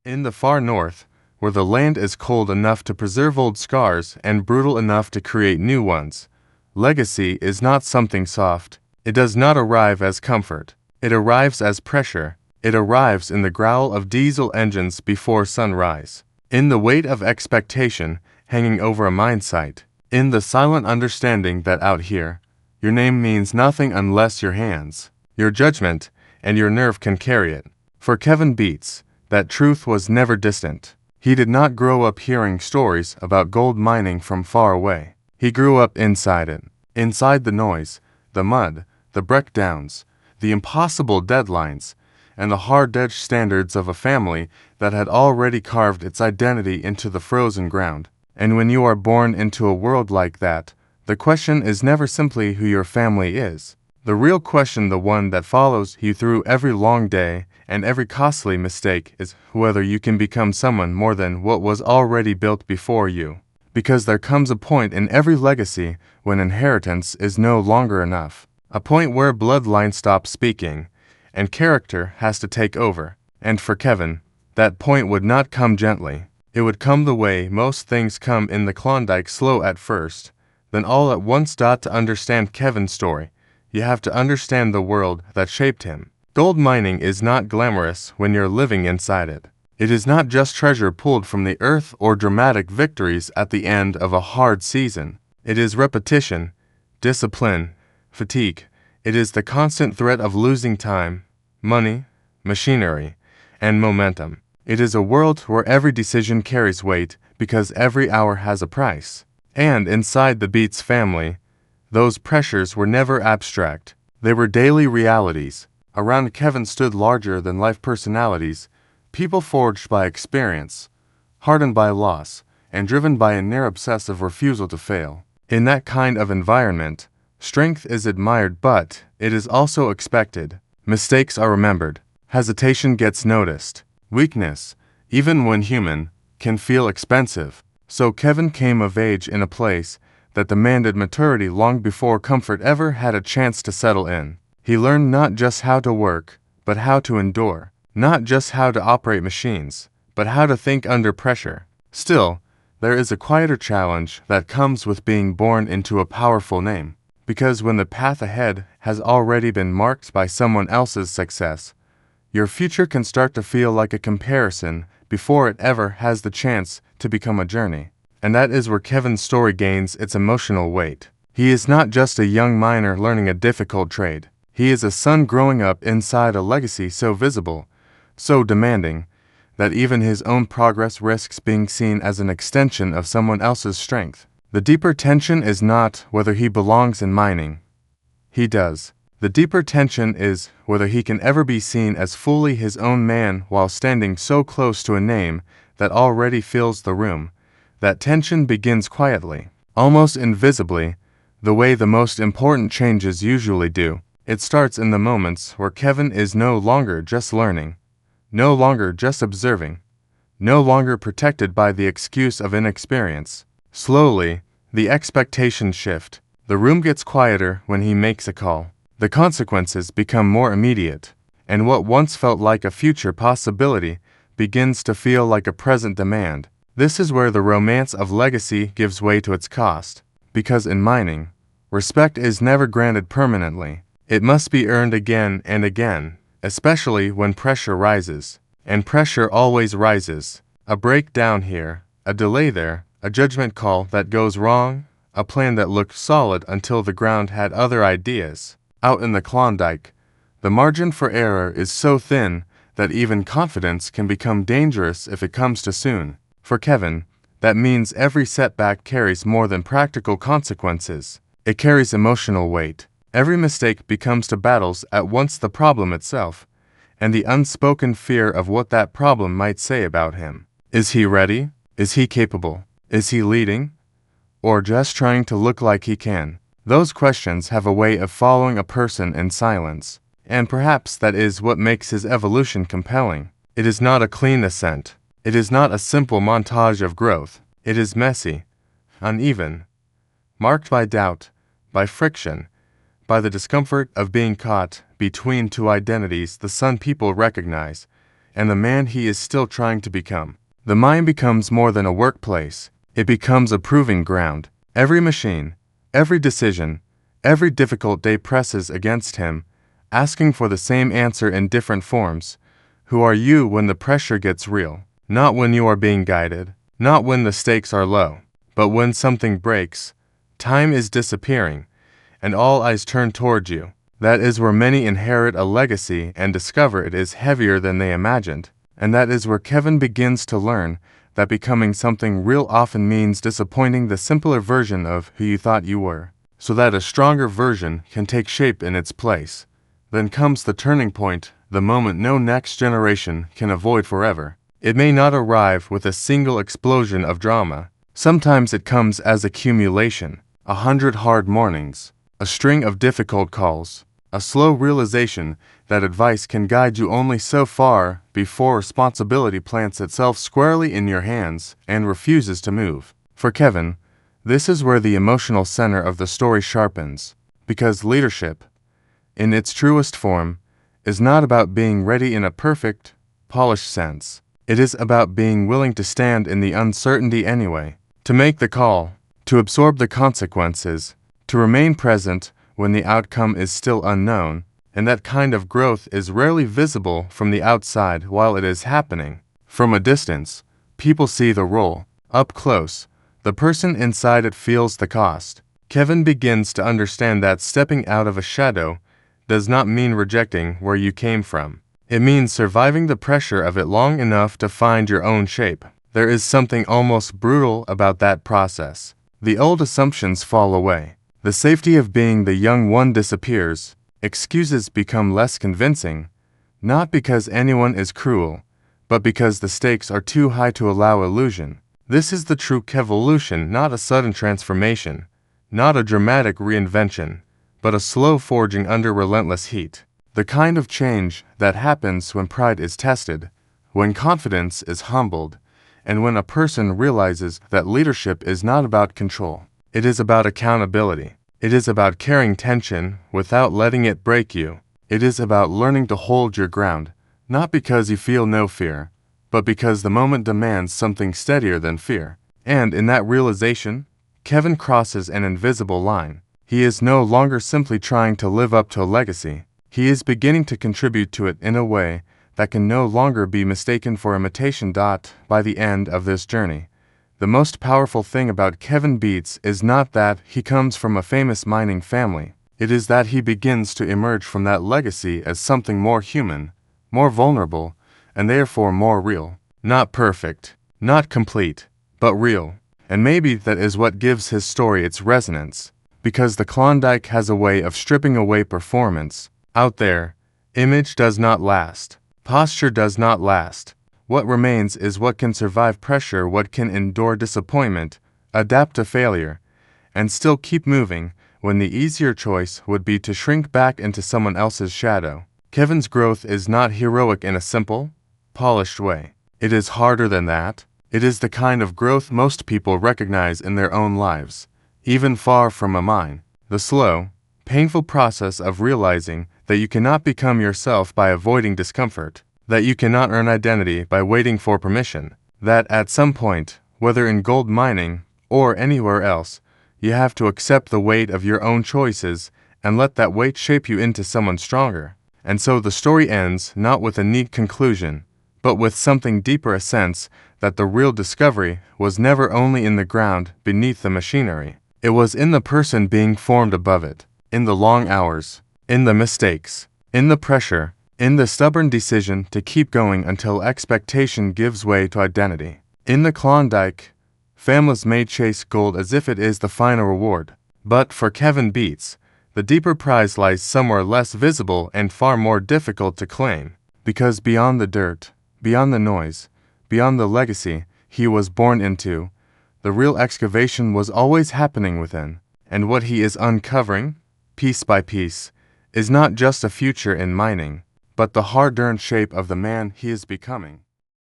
In the far north, where the land is cold enough to preserve old scars and brutal enough to create new ones, legacy is not something soft. It does not arrive as comfort. It arrives as pressure. It arrives in the growl of diesel engines before sunrise, in the weight of expectation hanging over a mine site, in the silent understanding that out here, your name means nothing unless your hands, your judgment, and your nerve can carry it. For Kevin Beets, that truth was never distant. He did not grow up hearing stories about gold mining from far away. He grew up inside it, inside the noise, the mud, the breakdowns, the impossible deadlines, and the hard-edged standards of a family that had already carved its identity into the frozen ground. And when you are born into a world like that, the question is never simply who your family is. The real question, the one that follows you through every long day and every costly mistake, is whether you can become someone more than what was already built before you. Because there comes a point in every legacy when inheritance is no longer enough. A point where bloodline stops speaking, and character has to take over. And for Kevin, that point would not come gently. It would come the way most things come in the Klondike, slow at first, then all at once. To understand Kevin's story, you have to understand the world that shaped him. Gold mining is not glamorous when you're living inside it. It is not just treasure pulled from the earth or dramatic victories at the end of a hard season. It is repetition, discipline, fatigue. It is the constant threat of losing time, money, machinery, and momentum. It is a world where every decision carries weight because every hour has a price. And inside the Beets family, those pressures were never abstract. They were daily realities. Around Kevin stood larger-than-life personalities, people forged by experience, hardened by loss, and driven by a near-obsessive refusal to fail. In that kind of environment, strength is admired, but it is also expected. Mistakes are remembered. Hesitation gets noticed. Weakness, even when human, can feel expensive. So Kevin came of age in a place that demanded maturity long before comfort ever had a chance to settle in. He learned not just how to work, but how to endure. Not just how to operate machines, but how to think under pressure. Still, there is a quieter challenge that comes with being born into a powerful name. Because when the path ahead has already been marked by someone else's success, your future can start to feel like a comparison before it ever has the chance to become a journey. And that is where Kevin's story gains its emotional weight. He is not just a young miner learning a difficult trade. He is a son growing up inside a legacy so visible, so demanding, that even his own progress risks being seen as an extension of someone else's strength. The deeper tension is not whether he belongs in mining. He does. The deeper tension is whether he can ever be seen as fully his own man while standing so close to a name that already fills the room. That tension begins quietly, almost invisibly, the way the most important changes usually do. It starts in the moments where Kevin is no longer just learning, no longer just observing, no longer protected by the excuse of inexperience. Slowly, the expectations shift. The room gets quieter when he makes a call. The consequences become more immediate, and what once felt like a future possibility begins to feel like a present demand. This is where the romance of legacy gives way to its cost, because in mining, respect is never granted permanently. It must be earned again and again, especially when pressure rises. And pressure always rises. A breakdown here, a delay there, a judgment call that goes wrong, a plan that looked solid until the ground had other ideas. Out in the Klondike, the margin for error is so thin that even confidence can become dangerous if it comes too soon. For Kevin, that means every setback carries more than practical consequences. It carries emotional weight. Every mistake becomes to battles at once the problem itself, and the unspoken fear of what that problem might say about him. Is he ready? Is he capable? Is he leading? Or just trying to look like he can? Those questions have a way of following a person in silence, and perhaps that is what makes his evolution compelling. It is not a clean ascent. It is not a simple montage of growth. It is messy, uneven, marked by doubt, by friction, by the discomfort of being caught between two identities the son people recognize. and the man he is still trying to become. The mine becomes more than a workplace. It becomes a proving ground. Every machine, every decision, every difficult day presses against him, asking for the same answer in different forms. Who are you when the pressure gets real? Not when you are being guided, not when the stakes are low, but when something breaks, time is disappearing, and all eyes turn toward you. That is where many inherit a legacy and discover it is heavier than they imagined. And that is where Kevin begins to learn that becoming something real often means disappointing the simpler version of who you thought you were, so that a stronger version can take shape in its place. Then comes the turning point, the moment no next generation can avoid forever. It may not arrive with a single explosion of drama. Sometimes it comes as accumulation, 100 hard mornings, a string of difficult calls, a slow realization that advice can guide you only so far before responsibility plants itself squarely in your hands and refuses to move. For Kevin, this is where the emotional center of the story sharpens, because leadership, in its truest form, is not about being ready in a perfect, polished sense. It is about being willing to stand in the uncertainty anyway, to make the call, to absorb the consequences, to remain present when the outcome is still unknown, and that kind of growth is rarely visible from the outside while it is happening. From a distance, people see the role. Up close, the person inside it feels the cost. Kevin begins to understand that stepping out of a shadow does not mean rejecting where you came from. It means surviving the pressure of it long enough to find your own shape. There is something almost brutal about that process. The old assumptions fall away. The safety of being the young one disappears. Excuses become less convincing, not because anyone is cruel, but because the stakes are too high to allow illusion. This is the true Kevolution, not a sudden transformation, not a dramatic reinvention, but a slow forging under relentless heat. The kind of change that happens when pride is tested, when confidence is humbled, and when a person realizes that leadership is not about control. It is about accountability. It is about carrying tension without letting it break you. It is about learning to hold your ground, not because you feel no fear, but because the moment demands something steadier than fear. And in that realization, Kevin crosses an invisible line. He is no longer simply trying to live up to a legacy. He is beginning to contribute to it in a way that can no longer be mistaken for imitation. By the end of this journey, the most powerful thing about Kevin Beets is not that he comes from a famous mining family. It is that he begins to emerge from that legacy as something more human, more vulnerable, and therefore more real. Not perfect, not complete, but real. And maybe that is what gives his story its resonance, because the Klondike has a way of stripping away performance. Out there, image does not last. Posture does not last. What remains is what can survive pressure, what can endure disappointment, adapt to failure, and still keep moving when the easier choice would be to shrink back into someone else's shadow. Kevin's growth is not heroic in a simple, polished way. It is harder than that. It is the kind of growth most people recognize in their own lives, even far from a mine. The slow, painful process of realizing that you cannot become yourself by avoiding discomfort, that you cannot earn identity by waiting for permission, that at some point, whether in gold mining or anywhere else, you have to accept the weight of your own choices and let that weight shape you into someone stronger. And so the story ends not with a neat conclusion, but with something deeper, a sense that the real discovery was never only in the ground beneath the machinery. It was in the person being formed above it, in the long hours, in the mistakes, in the pressure, in the stubborn decision to keep going until expectation gives way to identity. In the Klondike, families may chase gold as if it is the final reward. But for Kevin Beets, the deeper prize lies somewhere less visible and far more difficult to claim. Because beyond the dirt, beyond the noise, beyond the legacy he was born into, the real excavation was always happening within. And what he is uncovering, piece by piece, is not just a future in mining, but the hard-earned shape of the man he is becoming.